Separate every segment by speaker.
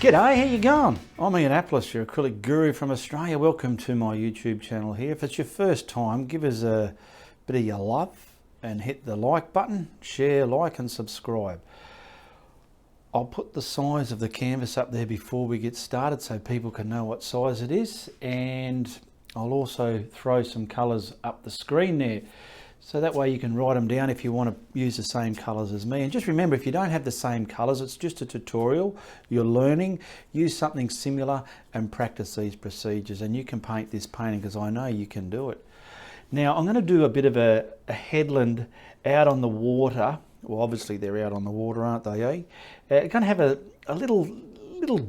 Speaker 1: G'day, how you going? I'm Ianapolis, your acrylic guru from Australia. Welcome to my YouTube channel here. If it's your first time, give us a bit of your love and hit the like button, share, like and subscribe. I'll put the size of the canvas up there before we get started so people can know what size it is, and I'll also throw some colours up the screen there. So that way you can write them down if you want to use the same colours as me. And just remember, if you don't have the same colours, it's just a tutorial. You're learning. Use something similar and practice these procedures. And you can paint this painting because I know you can do it. Now I'm going to do a bit of a headland out on the water. Well, obviously they're out on the water, aren't they, eh? Going to have a little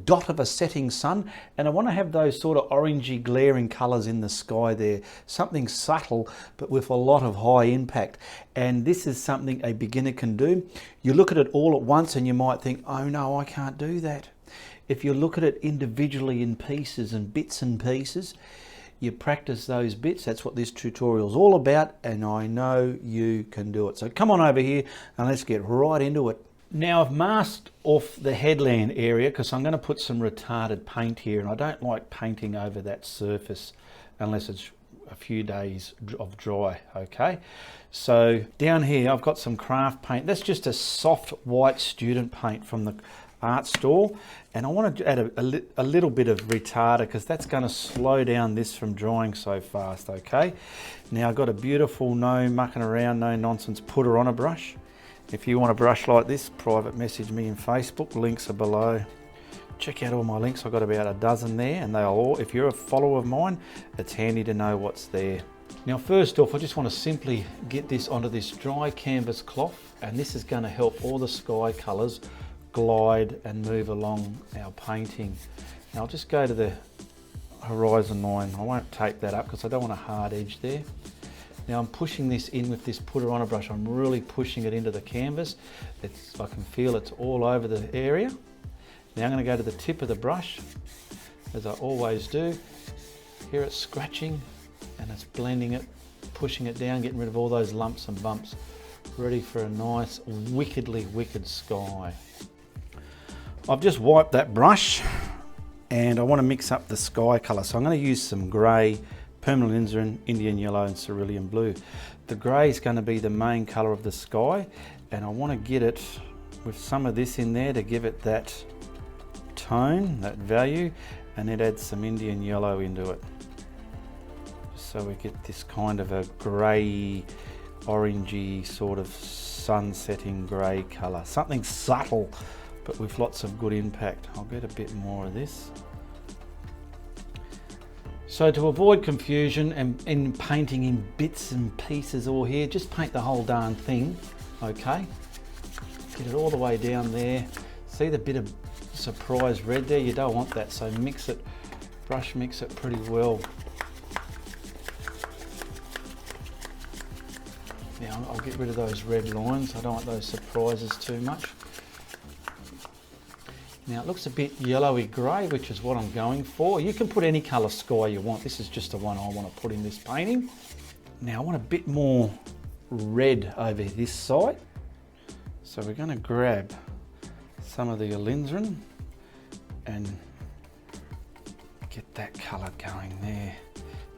Speaker 1: dot of a setting sun, and I want to have those sort of orangey glaring colours in the sky there, something subtle but with a lot of high impact. And this is something a beginner can do. You look at it all at once and you might think, oh no, I can't do that. If you look at it individually in pieces and bits and pieces, you practice those bits. That's what this tutorial is all about, and I know you can do it. So come on over here and let's get right into it. Now I've masked off the headland area because I'm going to put some retarded paint here, and I don't like painting over that surface unless it's a few days of dry. Okay, so down here I've got some craft paint. That's just a soft white student paint from the art store, and I want to add a little bit of retarder because that's going to slow down this from drying so fast. Okay, now I've got a beautiful, no mucking around, no nonsense putter on a brush. If you want a brush like this, private message me in Facebook. Links are below. Check out all my links. I've got about a dozen there, and they'll all, if you're a follower of mine, it's handy to know what's there. Now first off, I just want to simply get this onto this dry canvas cloth, and this is going to help all the sky colours glide and move along our painting. Now I'll just go to the horizon line. I won't tape that up because I don't want a hard edge there. Now I'm pushing this in with this putter on a brush. I'm really pushing it into the canvas. I can feel it's all over the area. Now I'm going to go to the tip of the brush, as I always do. Here it's scratching and it's blending it, pushing it down, getting rid of all those lumps and bumps. Ready for a nice, wickedly wicked sky. I've just wiped that brush and I want to mix up the sky colour. So I'm going to use some grey, permanent alizarin, Indian yellow and cerulean blue. The grey is going to be the main colour of the sky, and I want to get it with some of this in there to give it that tone, that value, and then add some Indian yellow into it. So we get this kind of a grey, orangey sort of sun-setting grey colour. Something subtle but with lots of good impact. I'll get a bit more of this. So to avoid confusion and in painting in bits and pieces all here, just paint the whole darn thing, okay? Get it all the way down there. See the bit of surprise red there? You don't want that, so mix it, brush mix it pretty well. Now I'll get rid of those red lines. I don't want those surprises too much. Now it looks a bit yellowy grey, which is what I'm going for. You can put any colour sky you want. This is just the one I want to put in this painting. Now I want a bit more red over this side. So we're going to grab some of the alizarin and get that colour going there,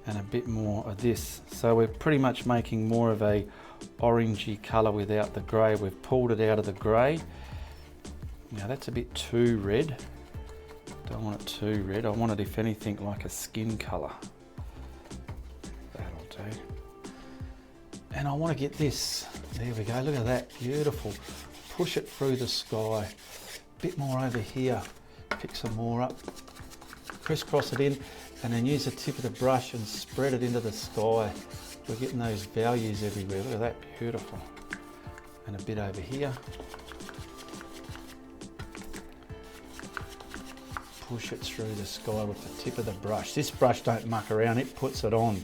Speaker 1: and a bit more of this. So we're pretty much making more of a orangey colour without the grey. We've pulled it out of the grey. Now that's a bit too red. Don't want it too red. I want it, if anything, like a skin colour. That'll do. And I want to get this. There we go. Look at that. Beautiful. Push it through the sky. Bit more over here. Pick some more up. Crisscross it in, and then use the tip of the brush and spread it into the sky. We're getting those values everywhere. Look at that. Beautiful. And a bit over here. Push it through the sky with the tip of the brush. This brush don't muck around, it puts it on.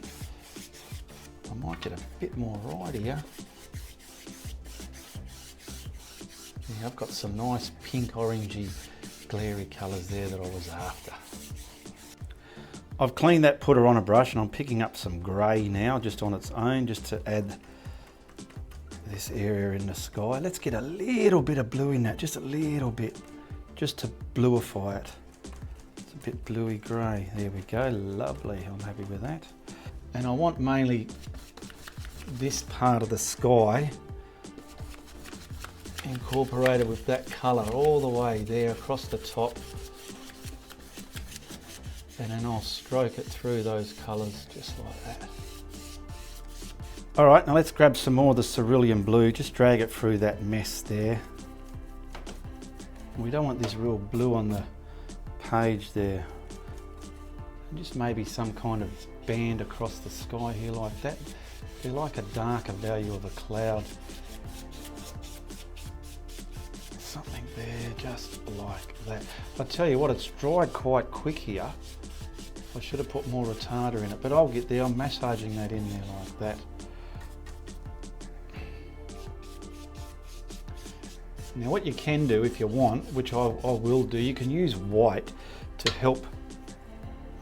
Speaker 1: I might get a bit more right here. Yeah, I've got some nice pink, orangey, glary colours there that I was after. I've cleaned that putter on a brush, and I'm picking up some grey now just on its own, just to add this area in the sky. Let's get a little bit of blue in that, just a little bit, just to bluify it. bit bluey grey. There we go, lovely, I'm happy with that. And I want mainly this part of the sky incorporated with that colour all the way there across the top. And then I'll stroke it through those colours just like that. All right, now let's grab some more of the cerulean blue, just drag it through that mess there. We don't want this real blue on the page there. And just maybe some kind of band across the sky here like that. Be like a darker value of a cloud. Something there, just like that. I tell you what, it's dried quite quick here. I should have put more retarder in it, but I'll get there. I'm massaging that in there like that. Now what you can do if you want, which I will do, you can use white to help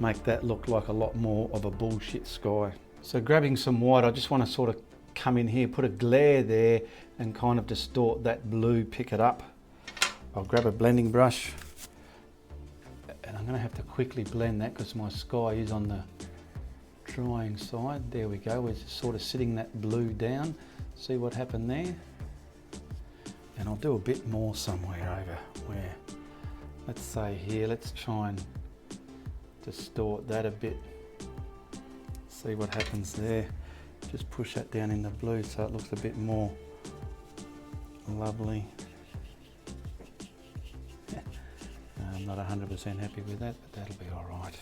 Speaker 1: make that look like a lot more of a bullshit sky. So grabbing some white, I just want to sort of come in here, put a glare there and kind of distort that blue, pick it up. I'll grab a blending brush and I'm going to have to quickly blend that because my sky is on the drying side. There we go, we're just sort of sitting that blue down. See what happened there? And I'll do a bit more somewhere over where, let's say here, let's try and distort that a bit. See what happens there. Just push that down in the blue so it looks a bit more lovely. I'm not 100% happy with that, but that'll be all right.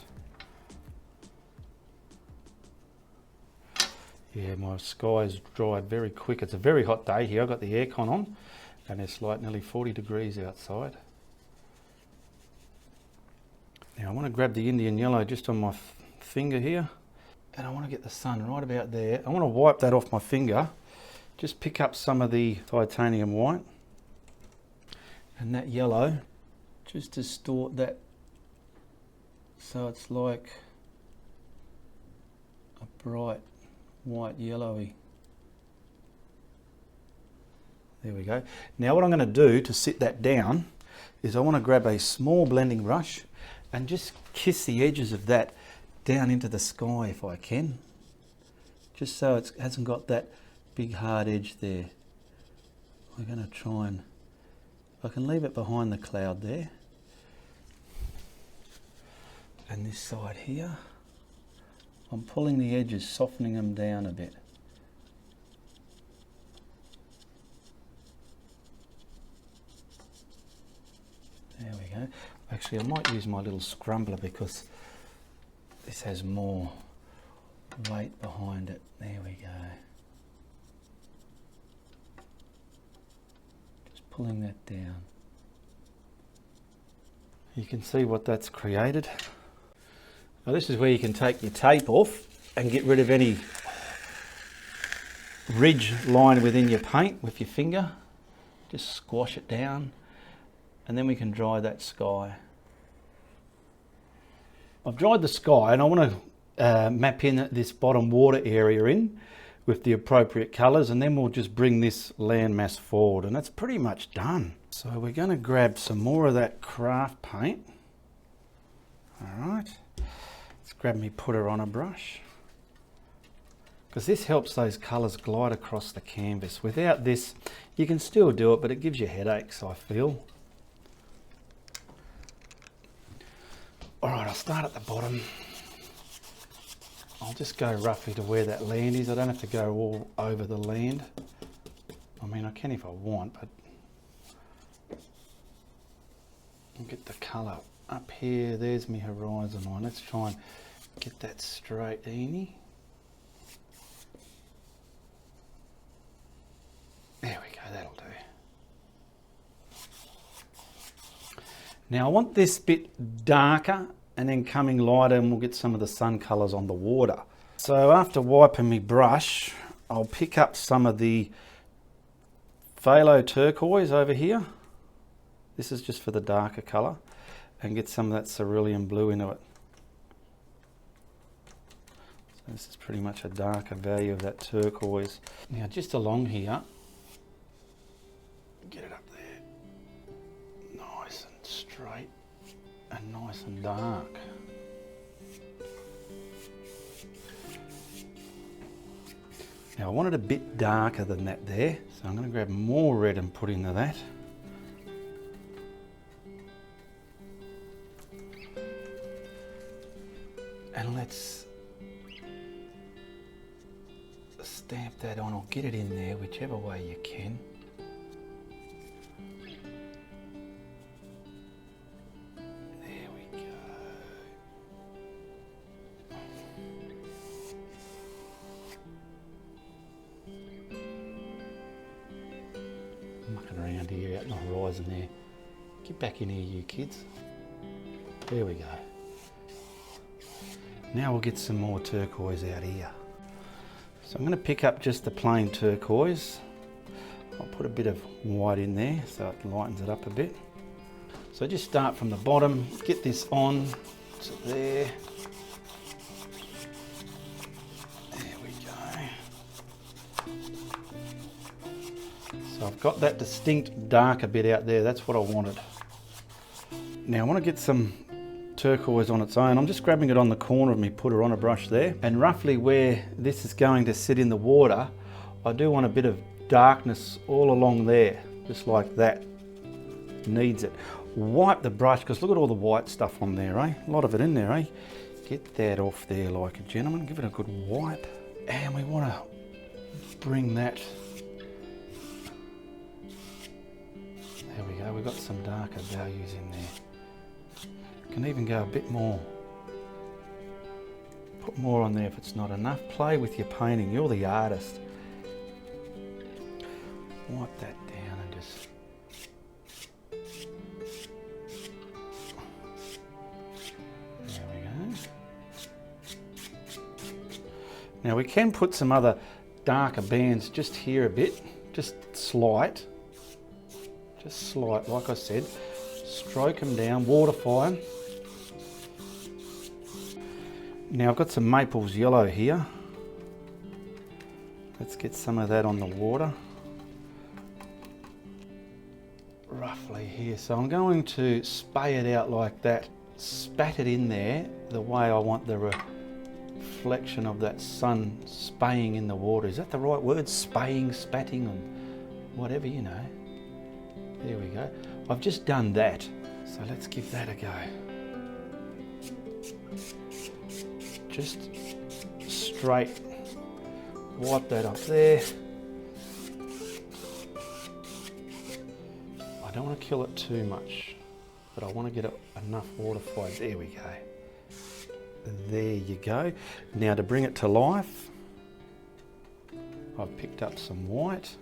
Speaker 1: Yeah, my sky's dried very quick. It's a very hot day here. I've got the aircon on and it's like nearly 40 degrees outside. Now I want to grab the Indian yellow just on my finger here and I want to get the sun right about there. I want to wipe that off my finger. Just pick up some of the titanium white and that yellow. Just distort that so it's like a bright white yellowy. There we go. Now what I'm going to do to sit that down is I want to grab a small blending brush and just kiss the edges of that down into the sky if I can. Just so it hasn't got that big hard edge there. We're going to try and, I can leave it behind the cloud there. And this side here, I'm pulling the edges, softening them down a bit. There we go. Actually, I might use my little scrumbler because this has more weight behind it. There we go. Just pulling that down. You can see what that's created. Now this is where you can take your tape off and get rid of any ridge line within your paint with your finger. Just squash it down and then we can dry that sky. I've dried the sky and I want to map in this bottom water area in with the appropriate colours and then we'll just bring this landmass forward and that's pretty much done. So we're going to grab some more of that craft paint. Alright, let's grab me putter on a brush because this helps those colours glide across the canvas. Without this you can still do it but it gives you headaches, I feel. Alright, I'll start at the bottom. I'll just go roughly to where that land is. I don't have to go all over the land. I mean, I can if I want, but I'll get the colour up here. There's my horizon line. Let's try and get that straight, Eenie. There we go, that'll do. Now I want this bit darker and then coming lighter and we'll get some of the sun colours on the water. So after wiping my brush, I'll pick up some of the phthalo turquoise over here. This is just for the darker colour and get some of that cerulean blue into it. So this is pretty much a darker value of that turquoise. Now just along here, get it up there, nice and straight and nice and dark. Now I want it a bit darker than that there, so I'm going to grab more red and put into that. And let's stamp that on, or get it in there, whichever way you can. There we go. Mucking around here out in the horizon there. Get back in here, you kids. There we go. Now we'll get some more turquoise out here. So I'm going to pick up just the plain turquoise. I'll put a bit of white in there so it lightens it up a bit. So just start from the bottom, get this on to there. There we go. So I've got that distinct darker bit out there, that's what I wanted. Now I want to get some turquoise on its own. I'm just grabbing it on the corner of my putter on a brush there, and roughly where this is going to sit in the water, I do want a bit of darkness all along there, just like that. Needs it. Wipe the brush, because look at all the white stuff on there, eh? A lot of it in there, eh? Get that off there like a gentleman, give it a good wipe, and we want to bring that. There we go, we've got some darker values in there. Can even go a bit more. Put more on there if it's not enough. Play with your painting, you're the artist. Wipe that down and just... There we go. Now we can put some other darker bands just here a bit, just slight, like I said. Stroke them down, waterfy them. Now I've got some Maples yellow here. Let's get some of that on the water. Roughly here. So I'm going to spay it out like that. Spat it in there the way I want the reflection of that sun spaying in the water. Is that the right word? Spaying, spatting, and whatever, you know. There we go. I've just done that. So let's give that a go. Just straight wipe that up there. I don't want to kill it too much, but I want to get it enough waterfied. There we go. There you go. Now to bring it to life, I've picked up some white.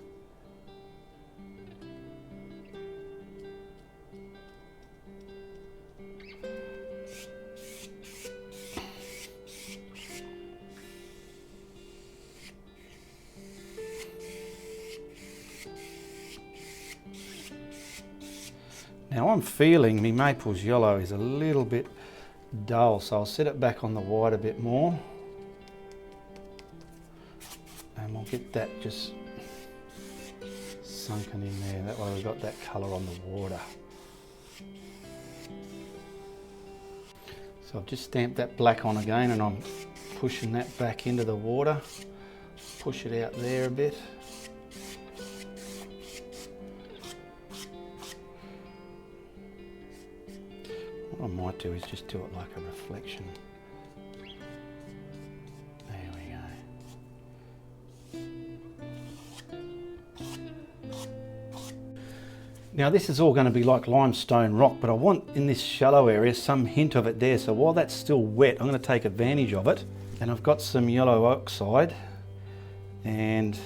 Speaker 1: Now I'm feeling my Maples yellow is a little bit dull, so I'll set it back on the white a bit more. And we'll get that just sunken in there. That way we've got that colour on the water. So I've just stamped that black on again, and I'm pushing that back into the water. Push it out there a bit. What I might do is just do it like a reflection. There we go. Now this is all going to be like limestone rock, but I want in this shallow area some hint of it there. So while that's still wet, I'm going to take advantage of it. And I've got some yellow oxide, and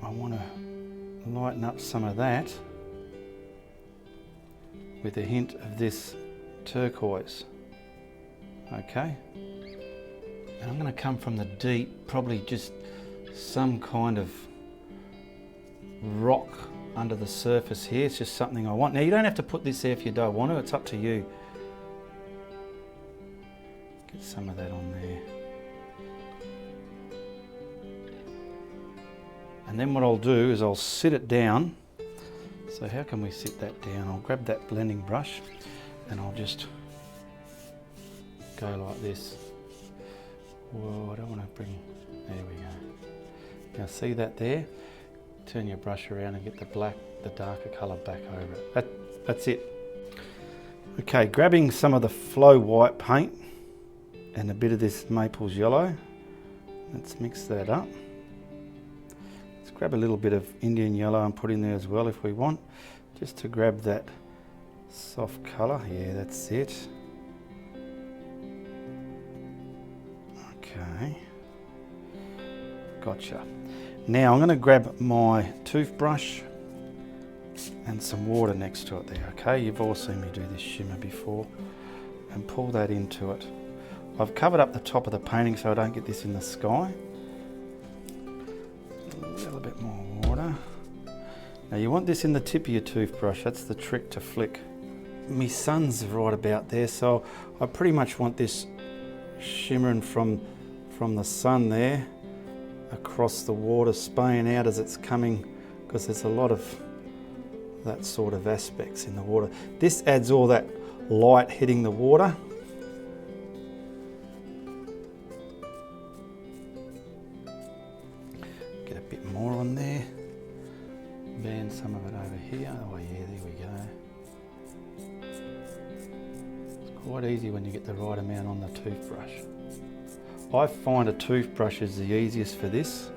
Speaker 1: I want to lighten up some of that with a hint of this turquoise. Okay, and I'm going to come from the deep, probably just some kind of rock under the surface here. It's just something I want. Now you don't have to put this there if you don't want to, it's up to you. Get some of that on there. And then what I'll do is I'll sit it down. So how can we sit that down? I'll grab that blending brush and I'll just go like this. Whoa, I don't want to bring, there we go. Now see that there? Turn your brush around and get the black, the darker colour back over it. That's it. Okay, grabbing some of the Flow White paint and a bit of this Maples Yellow. Let's mix that up. Let's grab a little bit of Indian Yellow and put in there as well if we want, just to grab that soft colour. Yeah, that's it. Okay, gotcha. Now I'm going to grab my toothbrush and some water next to it there, okay? You've all seen me do this shimmer before, and pull that into it. I've covered up the top of the painting so I don't get this in the sky. A little bit more water. Now you want this in the tip of your toothbrush, that's the trick to flick. My sun's right about there, so I pretty much want this shimmering from the sun there across the water, spaying out as it's coming, because there's a lot of that sort of aspects in the water. This adds all that light hitting the water. Get a bit more on there. Band some of it over here. Oh yeah, there we go. It's quite easy when you get the right amount on the toothbrush. I find a toothbrush is the easiest for this.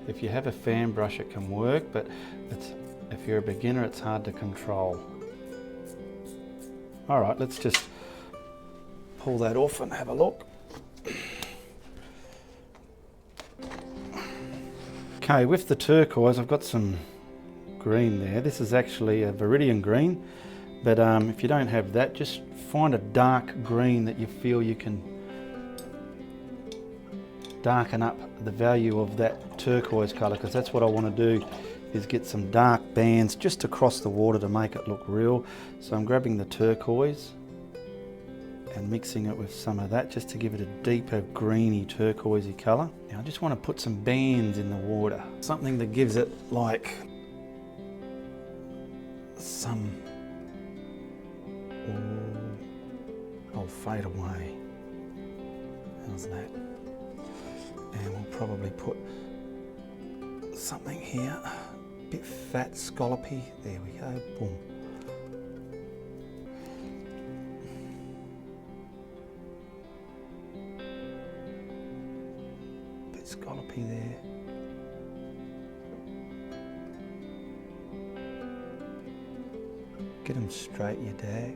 Speaker 1: If you have a fan brush it can work, but if you're a beginner it's hard to control. Alright, let's just pull that off and have a look. Okay, with the turquoise I've got some green there. This is actually a Viridian green, but if you don't have that, just find a dark green that you feel you can darken up the value of that turquoise colour, because that's what I want to do, is get some dark bands just across the water to make it look real. So I'm grabbing the turquoise and mixing it with some of that just to give it a deeper greeny turquoisey colour. Now I just want to put some bands in the water, something that gives it like some, I'll fade away. How's that? And we'll probably put something here, a bit fat, scallopy. There we go, boom. Bit scallopy there. Get them straight, you dag.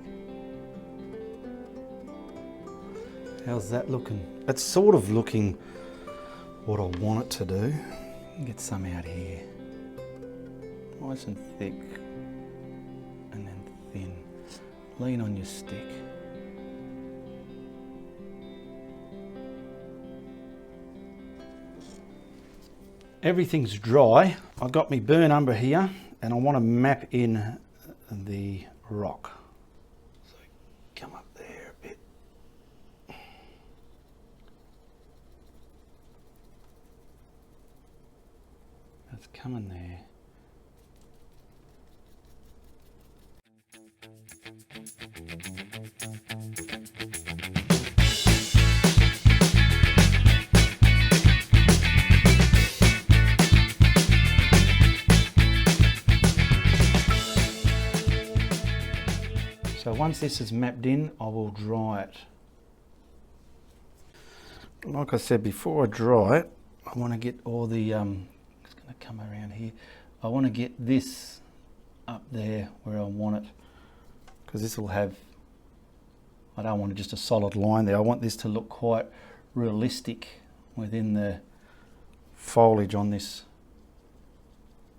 Speaker 1: How's that looking? It's sort of looking what I want it to do. Get some out here. Nice and thick. And then thin. Lean on your stick. Everything's dry. I've got my burnt umber here and I want to map in the rock. So come up there a bit. That's coming there. So once this is mapped in, I will dry it. Like I said, before I dry it, I want to get all the, it's going to come around here. I want to get this up there where I want it, because this will have, I don't want just a solid line there. I want this to look quite realistic within the foliage on this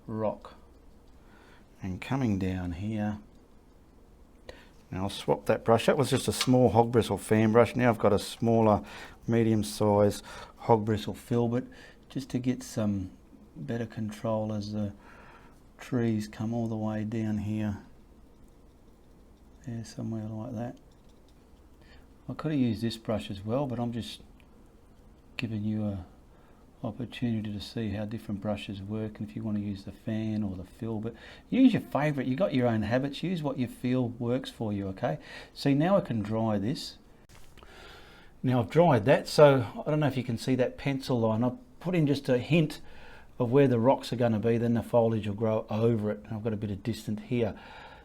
Speaker 1: rock. And coming down here, now I'll swap that brush. That was just a small hog bristle fan brush. Now I've got a smaller, medium-sized hog bristle filbert, just to get some better control as the trees come all the way down here. Yeah, somewhere like that. I could have used this brush as well, but I'm just giving you a opportunity to see how different brushes work, and if you want to use the fan or the filbert, use your favourite. You got your own habits, use what you feel works for you. Okay, see, now I can dry this. Now I've dried that, so I don't know if you can see that pencil line. I've put in just a hint of where the rocks are going to be, then the foliage will grow over it. And I've got a bit of distance here.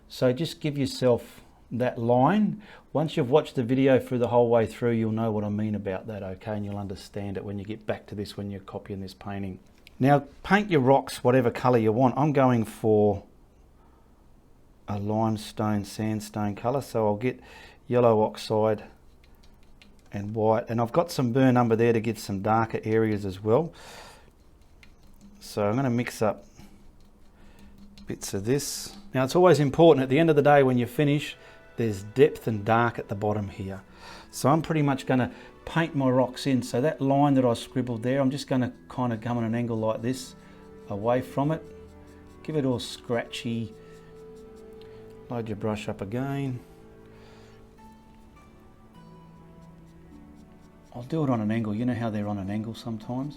Speaker 1: So just give yourself that line. Once you've watched the video through the whole way through, you'll know what I mean about that, okay? And you'll understand it when you get back to this, when you're copying this painting. Now paint your rocks whatever colour you want. I'm going for a limestone sandstone colour, so I'll get yellow oxide and white, and I've got some burn umber there to give some darker areas as well. So I'm going to mix up bits of this. Now it's always important at the end of the day when you finish, there's depth and dark at the bottom here. So I'm pretty much going to paint my rocks in. So that line that I scribbled there, I'm just going to kind of come at an angle like this away from it. Give it all scratchy. Load your brush up again. I'll do it on an angle. You know how they're on an angle sometimes.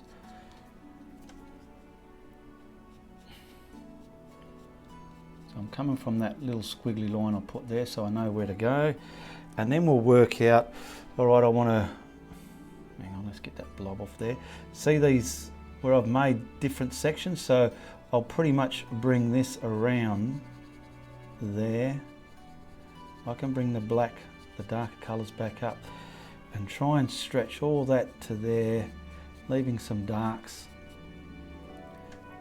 Speaker 1: So I'm coming from that little squiggly line I put there, so I know where to go. And then we'll work out, all right, I want to, hang on, let's get that blob off there. See these where I've made different sections? So I'll pretty much bring this around there. I can bring the black, the darker colours back up and try and stretch all that to there, leaving some darks.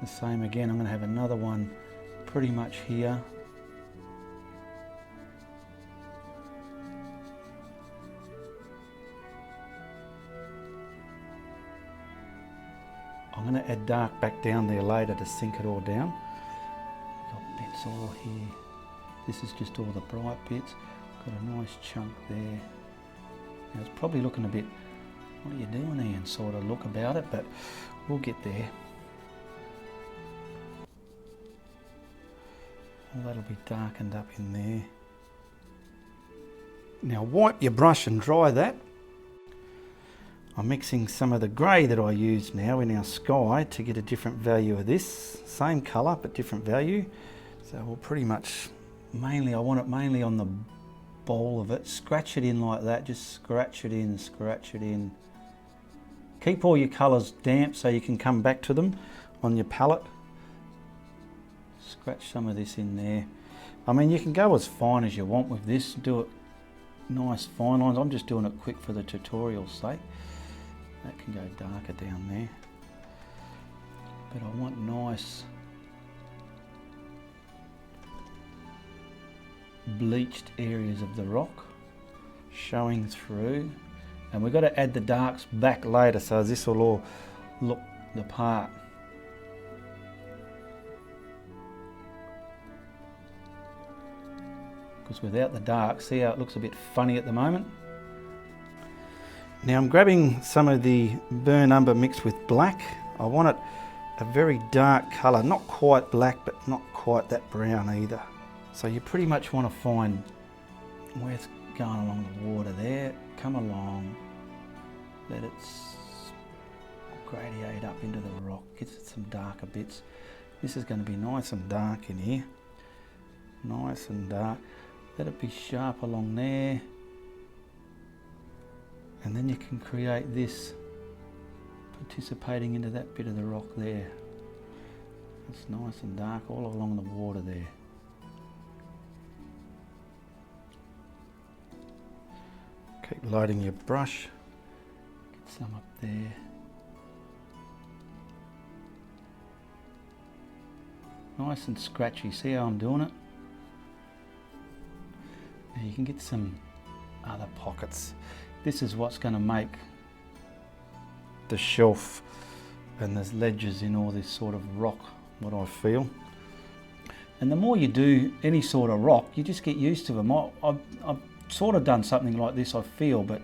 Speaker 1: The same again, I'm going to have another one pretty much here. I'm going to add dark back down there later to sink it all down. Got bits all here. This is just all the bright bits. Got a nice chunk there. Now it's probably looking a bit, what are you doing there, and sort of look about it, but we'll get there. Well, that'll be darkened up in there. Now wipe your brush and dry that. I'm mixing some of the grey that I used now in our sky to get a different value of this. Same colour but different value. So we'll pretty much, mainly I want it mainly on the bowl of it. Scratch it in like that, just scratch it in, scratch it in. Keep all your colours damp so you can come back to them on your palette. Scratch some of this in there. I mean, you can go as fine as you want with this, do it nice fine lines. I'm just doing it quick for the tutorial's sake. That can go darker down there. But I want nice bleached areas of the rock showing through, and we've got to add the darks back later, so this will all look the part. Because without the dark, see how it looks a bit funny at the moment? Now I'm grabbing some of the burn umber mixed with black. I want it a very dark colour, not quite black but not quite that brown either. So you pretty much want to find where it's going along the water there. Come along, let it gradiate up into the rock, gets it some darker bits. This is going to be nice and dark in here. Nice and dark. Let it be sharp along there. And then you can create this participating into that bit of the rock there. It's nice and dark all along the water there. Keep loading your brush. Get some up there. Nice and scratchy. See how I'm doing it? Now you can get some other pockets. This is what's going to make the shelf, and there's ledges in all this sort of rock, what I feel. And the more you do any sort of rock, you just get used to them. I've sort of done something like this, I feel, but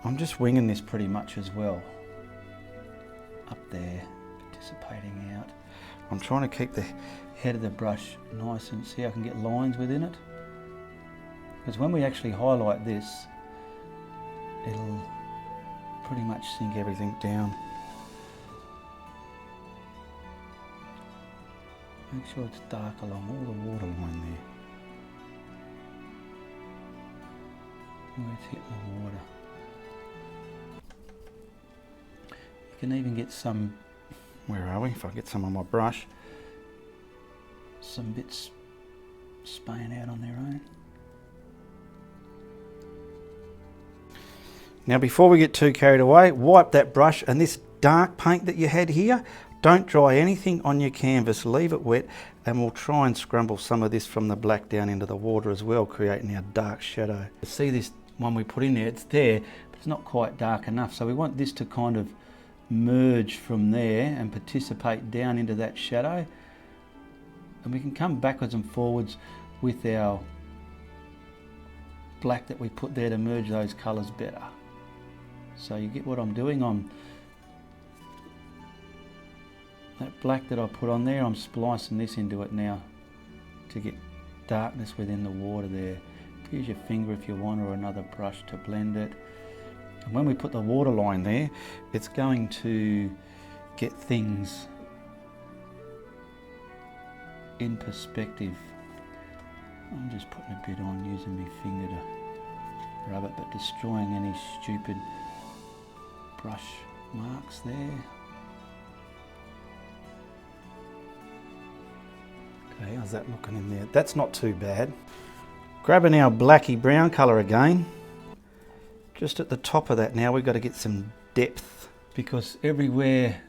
Speaker 1: I'm just winging this pretty much as well. Up there, participating out. I'm trying to keep the head of the brush nice and see how I can get lines within it. Because when we actually highlight this, it'll pretty much sink everything down. Make sure it's dark along all the water line there. Where it's hitting the water. can even get some, where are we? If I get some on my brush, some bits spaying out on their own. Now before we get too carried away, wipe that brush, and this dark paint that you had here, don't dry anything on your canvas, leave it wet, and we'll try and scrumble some of this from the black down into the water as well, creating our dark shadow. See this one we put in there, it's there, but it's not quite dark enough, so we want this to kind of merge from there and participate down into that shadow, and we can come backwards and forwards with our black that we put there to merge those colours better. So you get what I'm doing. That black that I put on there, I'm splicing this into it now to get darkness within the water there. Use your finger if you want, or another brush to blend it. And when we put the water line there, it's going to get things in perspective. I'm just putting a bit on, using my finger to rub it, but destroying any stupid brush marks there. Okay, how's that looking in there? That's not too bad. Grabbing our blacky brown colour again, just at the top of that now we've got to get some depth, because everywhere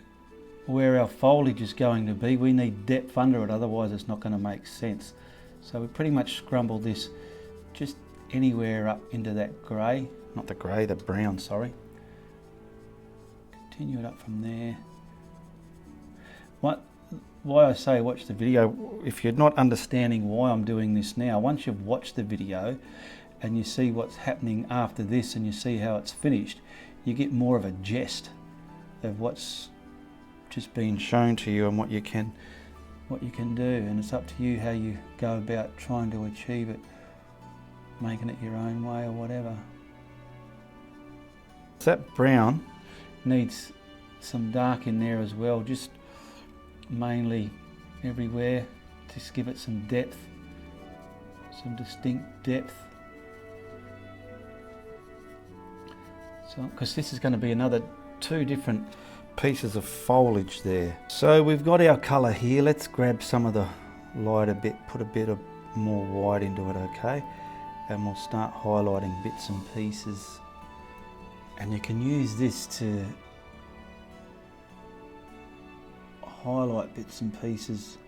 Speaker 1: where our foliage is going to be, we need depth under it, otherwise it's not going to make sense. So we pretty much scrumble this just anywhere up into that grey, not the grey, the brown, sorry. Continue it up from there. Why I say watch the video, if you're not understanding why I'm doing this now, once you've watched the video and you see what's happening after this and you see how it's finished, you get more of a gist of what's just been shown to you and what you can do, and it's up to you how you go about trying to achieve it, making it your own way or whatever. That brown needs some dark in there as well, just mainly everywhere, just give it some depth, some distinct depth. So, because this is going to be another two different pieces of foliage there. So we've got our colour here, let's grab some of the lighter bit, put a bit of more white into it, okay? And we'll start highlighting bits and pieces. And you can use this to highlight bits and pieces.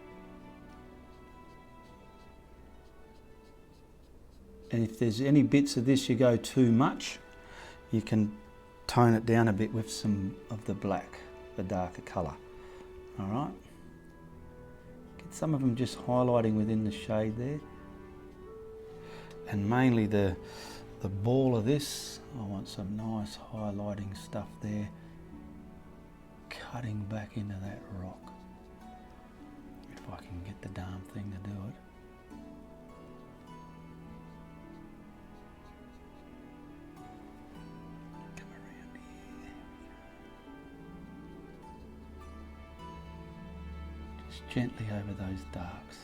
Speaker 1: And if there's any bits of this you go too much, you can tone it down a bit with some of the black, the darker colour. Alright? Get some of them just highlighting within the shade there. And mainly the ball of this, I want some nice highlighting stuff there, cutting back into that rock. If I can get the darn thing to do it. Come around here. Just gently over those darks.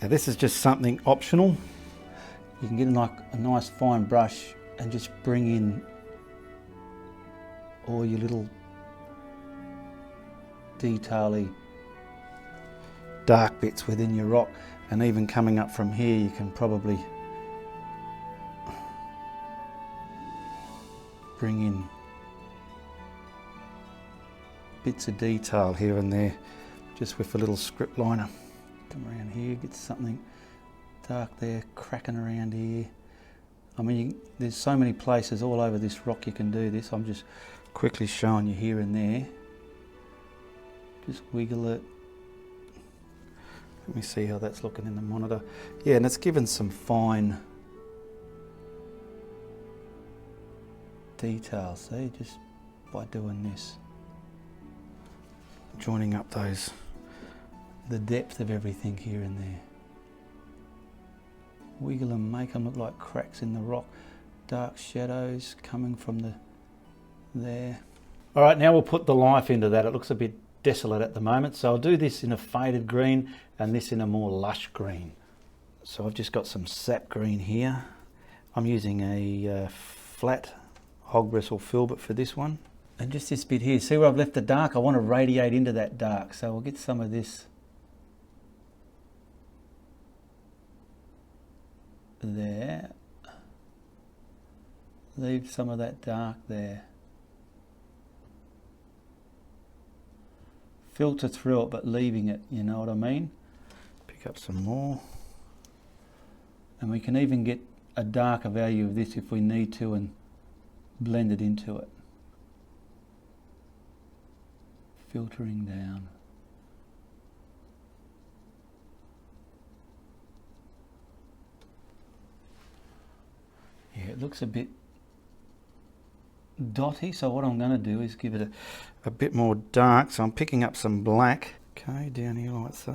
Speaker 1: Now this is just something optional. You can get like a nice fine brush and just bring in all your little detail-y dark bits within your rock, and even coming up from here you can probably bring in bits of detail here and there just with a little script liner. Come around here, get something dark there, cracking around here. I mean, there's so many places all over this rock you can do this. I'm just quickly showing you here and there. Just wiggle it. Let me see how that's looking in the monitor. Yeah, and it's given some fine details, see, just by doing this. Joining up the depth of everything here and there. Wiggle them, make them look like cracks in the rock. Dark shadows coming from there. All right, now we'll put the life into that. It looks a bit desolate at the moment, so I'll do this in a faded green and this in a more lush green. So I've just got some sap green here. I'm using a flat hog bristle filbert for this one. And just this bit here, see where I've left the dark? I want to radiate into that dark, so we'll get some of this there. Leave some of that dark there. Filter through it, but leaving it, you know what I mean? Pick up some more. And we can even get a darker value of this if we need to and blend it into it. Filtering down. Yeah, it looks a bit dotty, so what I'm going to do is give it a bit more dark. So I'm picking up some black. Okay, down here like so.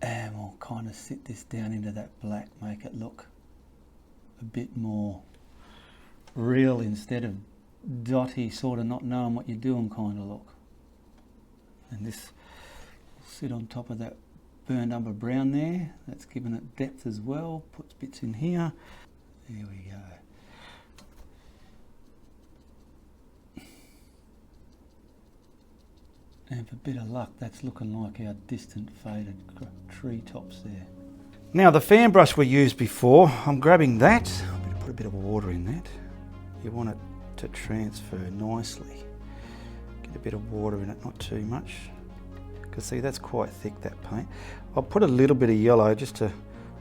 Speaker 1: And we'll kind of sit this down into that black, make it look a bit more real instead of dotty, sort of not knowing what you're doing kind of look. And this will sit on top of that burned umber brown there. That's giving it depth as well. Puts bits in here. There we go. And for a bit of luck, that's looking like our distant faded tree tops there. Now the fan brush we used before, I'm grabbing that. I'm going to put a bit of water in that. You want it to transfer nicely. Get a bit of water in it, not too much. Because see, that's quite thick, that paint. I'll put a little bit of yellow just to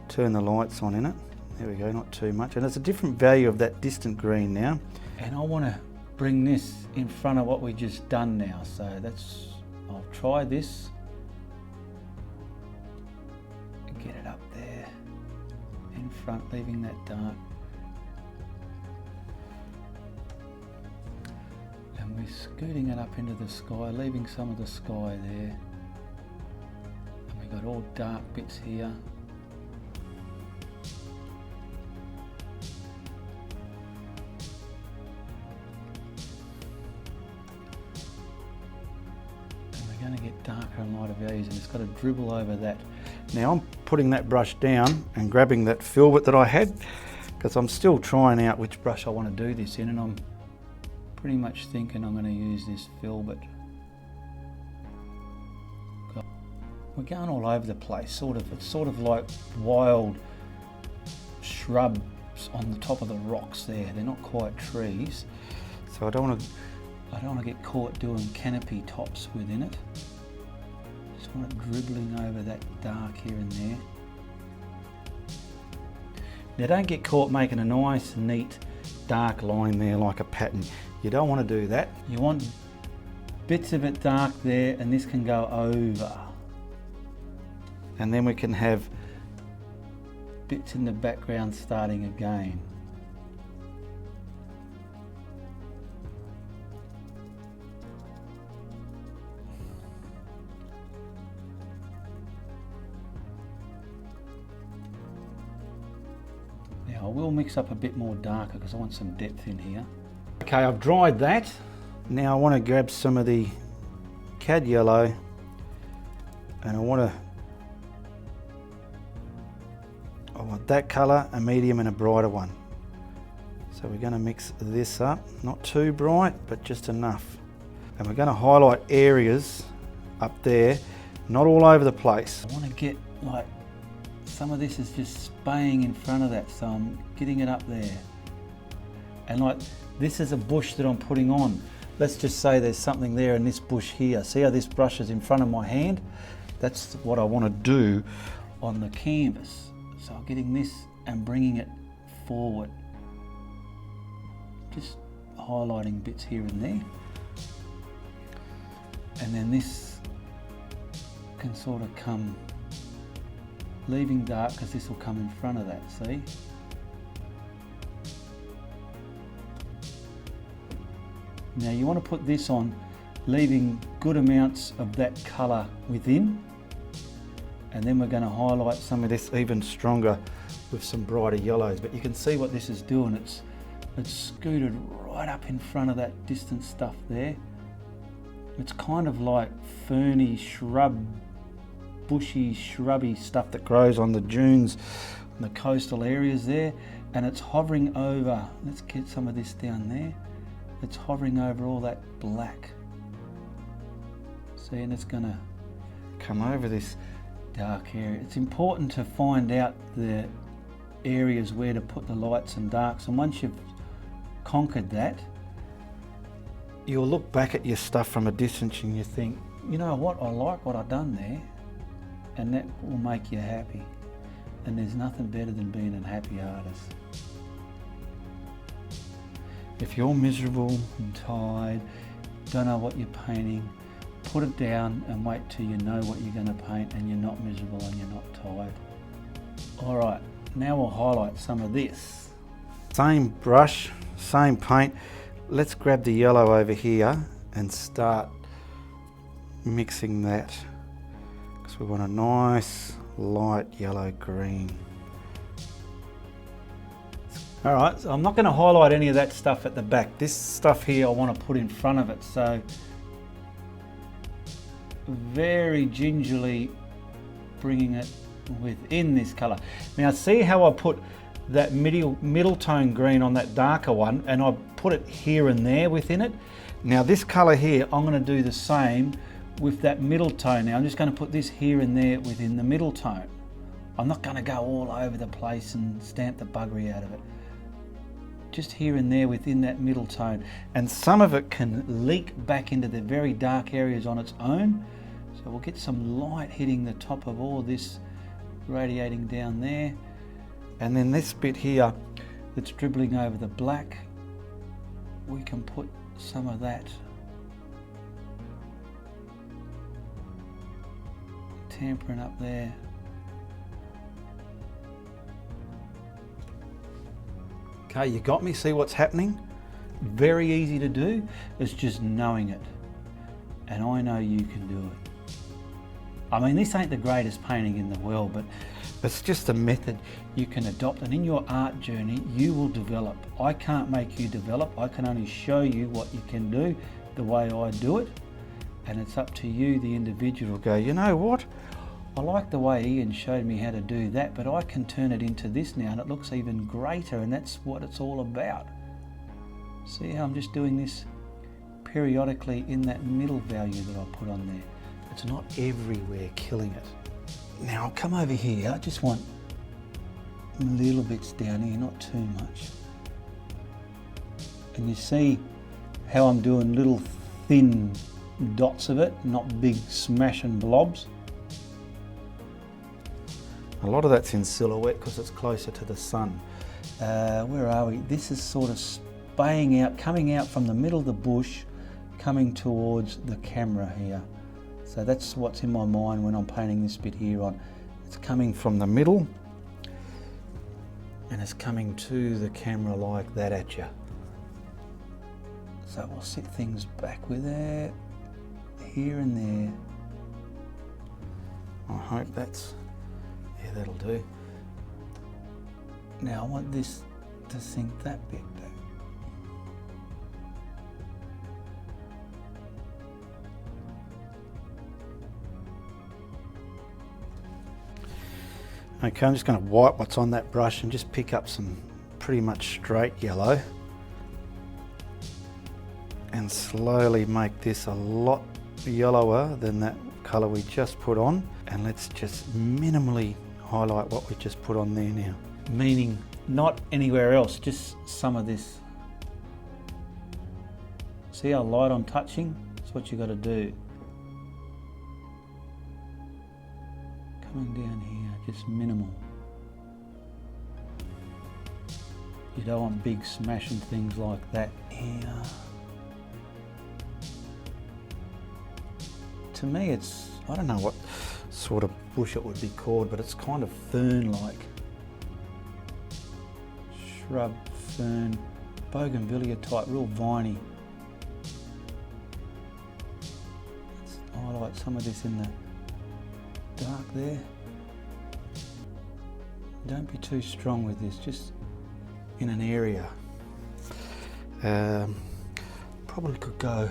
Speaker 1: turn the lights on in it. There we go, not too much. And it's a different value of that distant green now. And I want to bring this in front of what we just done now. So that's, I'll try this. Get it up there in front, leaving that dark. And we're scooting it up into the sky, leaving some of the sky there. And we've got all dark bits here. Going to get darker and lighter values, and it's got to dribble over that. Now I'm putting that brush down and grabbing that filbert that I had, because I'm still trying out which brush I want to do this in, and I'm pretty much thinking I'm going to use this filbert. We're going all over the place, sort of. It's sort of like wild shrubs on the top of the rocks there. They're not quite trees, so I don't want to get caught doing canopy tops within it. Just want it dribbling over that dark here and there. Now don't get caught making a nice, neat, dark line there like a pattern. You don't want to do that. You want bits of it dark there, and this can go over. And then we can have bits in the background starting again. I will mix up a bit more darker because I want some depth in here. Okay, I've dried that. Now I want to grab some of the cad yellow, and I want that colour, a medium and a brighter one. So we're going to mix this up, not too bright, but just enough. And we're going to highlight areas up there, not all over the place. I want to get like, some of this is just spaying in front of that, so I'm getting it up there. And like, this is a bush that I'm putting on. Let's just say there's something there in this bush here. See how this brush is in front of my hand? That's what I want to do on the canvas. So I'm getting this and bringing it forward. Just highlighting bits here and there. And then this can sort of come, leaving dark because this will come in front of that, see? Now you want to put this on, leaving good amounts of that colour within, and then we're going to highlight some of this even stronger with some brighter yellows. But you can see what this is doing, it's It's scooted right up in front of that distant stuff there. It's kind of like ferny bushy, shrubby stuff that grows on the dunes, on the coastal areas there, and it's hovering over, let's get some of this down there, it's hovering over all that black. See, and it's gonna come over this dark area. It's important to find out the areas where to put the lights and darks, and once you've conquered that, you'll look back at your stuff from a distance and you think, you know what, I like what I've done there, and that will make you happy. And there's nothing better than being a happy artist. If you're miserable and tired, don't know what you're painting, put it down and wait till you know what you're going to paint and you're not miserable and you're not tired. All right, now we'll highlight some of this. Same brush, same paint. Let's grab the yellow over here and start mixing that, because we want a nice light yellow green. All right, so I'm not going to highlight any of that stuff at the back. This stuff here I want to put in front of it, so very gingerly bringing it within this colour. Now see how I put that middle tone green on that darker one, and I put it here and there within it. Now this colour here, I'm going to do the same with that middle tone. Now I'm just going to put this here and there within the middle tone. I'm not going to go all over the place and stamp the buggery out of it. Just here and there within that middle tone. And some of it can leak back into the very dark areas on its own. So we'll get some light hitting the top of all this, radiating down there. And then this bit here that's dribbling over the black, we can put some of that tempering up there. Okay, you got me? See what's happening? Very easy to do. It's just knowing it. And I know you can do it. I mean, this ain't the greatest painting in the world, but it's just a method you can adopt, and in your art journey you will develop. I can't make you develop, I can only show you what you can do the way I do it, and it's up to you, the individual, go, you know what, I like the way Ian showed me how to do that, but I can turn it into this now and it looks even greater, and that's what it's all about. See how I'm just doing this periodically in that middle value that I put on there. It's not everywhere killing it. Now I'll come over here, I just want little bits down here, not too much. And you see how I'm doing little thin dots of it, not big smashing blobs. A lot of that's in silhouette because it's closer to the sun. Where are we? This is sort of spaying out, coming out from the middle of the bush, coming towards the camera here. So that's what's in my mind when I'm painting this bit here on. It's coming from the middle and it's coming to the camera like that at you. So we'll set things back with that, here and there. I hope that's, yeah, that'll do. Now I want this to sink that bit back. Okay, I'm just going to wipe what's on that brush and just pick up some pretty much straight yellow and slowly make this a lot yellower than that colour we just put on, and let's just minimally highlight what we just put on there now. Meaning not anywhere else, just some of this. See how light I'm touching? That's what you got to do. Coming down here, just minimal. You don't want big smashing things like that here. To me it's, I don't know what sort of bush it would be called, but it's kind of fern-like. Shrub, fern, bougainvillea type, real viney. Let's highlight some of this in the dark there. Don't be too strong with this, just in an area. Probably could go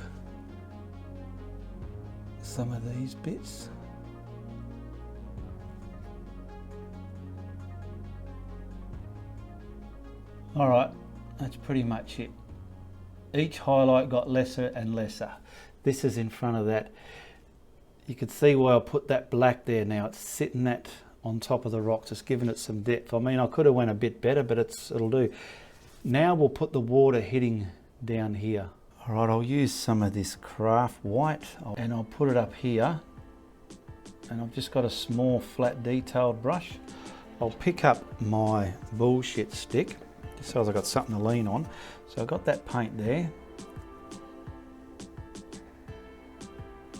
Speaker 1: some of these bits. All right, that's pretty much it. Each highlight got lesser and lesser. This is in front of that. You can see why I put that black there now. It's sitting that on top of the rocks. It's giving it some depth. I mean, I could have went a bit better, but it'll do. Now we'll put the water hitting down here. All right, I'll use some of this craft white and I'll put it up here. And I've just got a small flat detailed brush. I'll pick up my bullshit stick, just so I've got something to lean on. So I've got that paint there.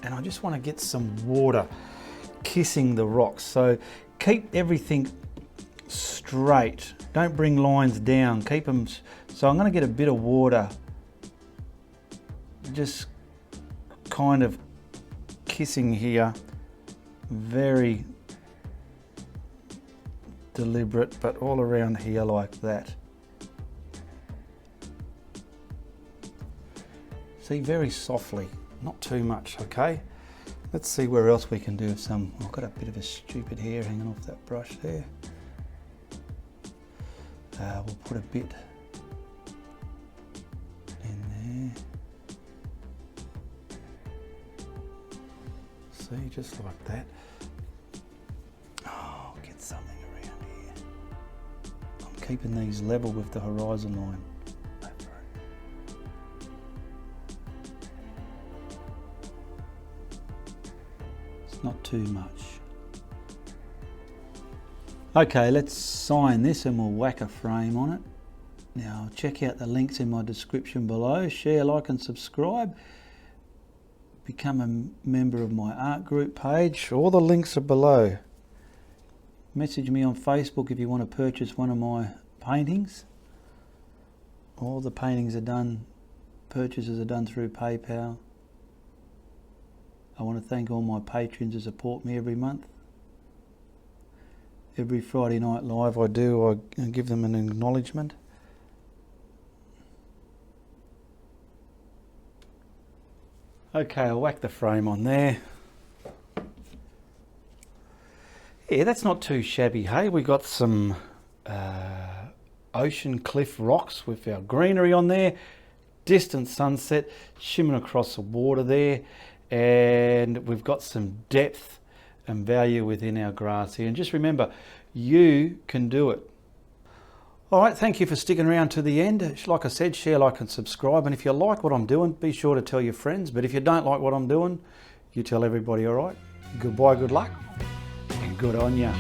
Speaker 1: And I just want to get some water kissing the rocks. So keep everything straight. Don't bring lines down, keep them. So I'm going to get a bit of water, just kind of kissing here. Very deliberate, but all around here like that. See, very softly, not too much, okay? Let's see where else we can do some. I've got a bit of a stupid hair hanging off that brush there. We'll put a bit in there. See, just like that. Oh, get something around here. I'm keeping these level with the horizon line. It's not too much. Okay, let's sign this and we'll whack a frame on it. Now check out the links in my description below. Share, like and subscribe. Become a member of my art group page. All the links are below. Message me on Facebook if you want to purchase one of my paintings. All the paintings are done, purchases are done through PayPal. I want to thank all my patrons who support me every month. Every Friday night live I give them an acknowledgement. Okay, I'll whack the frame on there. Yeah, that's not too shabby, hey? We got some ocean cliff rocks with our greenery on there. Distant sunset shimmering across the water there. And we've got some depth and value within our grass here. And just remember, you can do it. All right, thank you for sticking around to the end. Like I said, share, like and subscribe. And if you like what I'm doing, be sure to tell your friends. But if you don't like what I'm doing, you tell everybody, all right? Goodbye, good luck, and good on ya.